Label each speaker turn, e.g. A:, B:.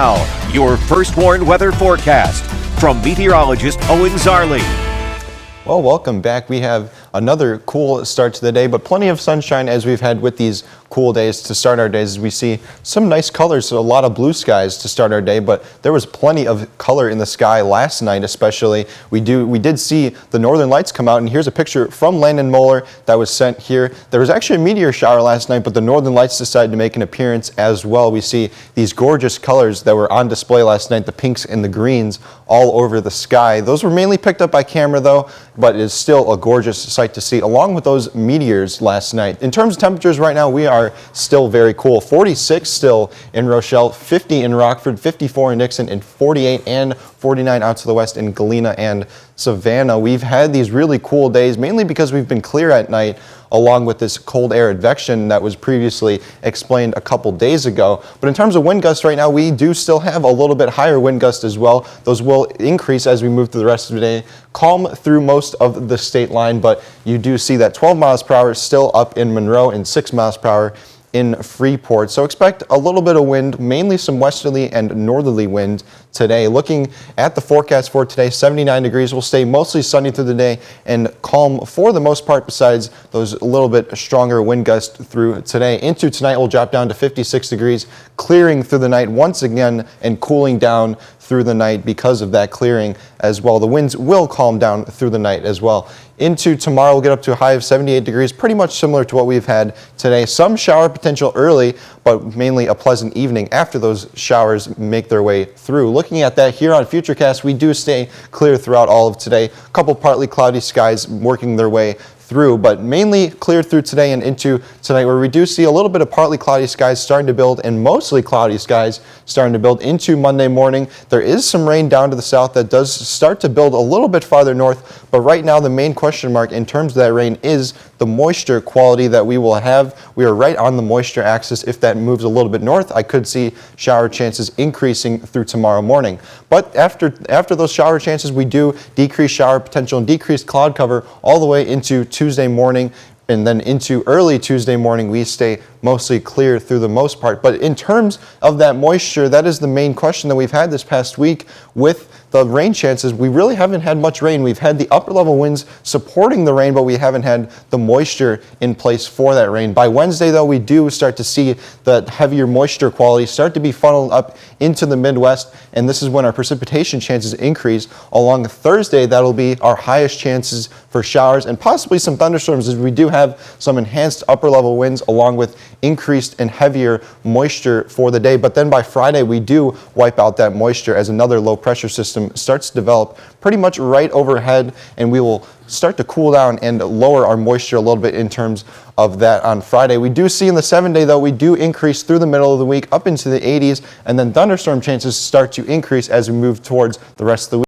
A: now, your First Warn weather forecast from meteorologist Owen Zarley.
B: Well, welcome back. We have another cool start to the day, but plenty of sunshine as we've had with these cool days to start our days. As we see some nice colors, so a lot of blue skies to start our day, but there was plenty of color in the sky last night especially. We did see the northern lights come out, and here's a picture from Landon Moeller that was sent here. There was actually a meteor shower last night, but the northern lights decided to make an appearance as well. We see these gorgeous colors that were on display last night, the pinks and the greens all over the sky. Those were mainly picked up by camera though, but it is still a gorgeous sight to see, along with those meteors last night. In terms of temperatures right now, we are still very cool. 46 still in Rochelle, 50 in Rockford, 54 in Dixon, and 48 and 49 out to the west in Galena and Savannah. We've had these really cool days, mainly because we've been clear at night, along with this cold air advection that was previously explained a couple days ago. But in terms of wind gusts right now, we do still have a little bit higher wind gusts as well. Those will increase as we move through the rest of the day. Calm through most of the state line, but you do see that 12 miles per hour is still up in Monroe and 6 miles per hour in Freeport. So expect a little bit of wind, mainly some westerly and northerly wind today. Looking at the forecast for today, 79 degrees will stay mostly sunny through the day and calm for the most part, besides those a little bit stronger wind gusts through today. Into tonight will drop down to 56 degrees, clearing through the night once again and cooling down through the night because of that clearing as well. The winds will calm down through the night as well. Into tomorrow, we'll get up to a high of 78 degrees, pretty much similar to what we've had today. Some shower potential early, but mainly a pleasant evening after those showers make their way through. Looking at that here on Futurecast, we do stay clear throughout all of today. A couple partly cloudy skies working their way through, but mainly clear through today and into tonight, where we do see a little bit of partly cloudy skies starting to build and mostly cloudy skies starting to build into Monday morning. There is some rain down to the south that does start to build a little bit farther north, but right now the main question mark in terms of that rain is the moisture quality that we will have. We are right on the moisture axis. If that moves a little bit north, I could see shower chances increasing through tomorrow morning. But after those shower chances, we do decrease shower potential and decrease cloud cover all the way into Tuesday morning, and then into early Tuesday morning, we stay mostly clear through the most part. But in terms of that moisture, that is the main question that we've had this past week with the rain chances. We really haven't had much rain. We've had the upper level winds supporting the rain, but we haven't had the moisture in place for that rain. By Wednesday, though, we do start to see the heavier moisture quality start to be funneled up into the Midwest, and this is when our precipitation chances increase. Along Thursday, that'll be our highest chances for showers and possibly some thunderstorms, as we do have some enhanced upper level winds along with increased and heavier moisture for the day. But then by Friday, we do wipe out that moisture as another low pressure system starts to develop pretty much right overhead, and we will start to cool down and lower our moisture a little bit in terms of that on Friday. We do see in the 7-day though, we do increase through the middle of the week up into the 80s, and then thunderstorm chances start to increase as we move towards the rest of the week.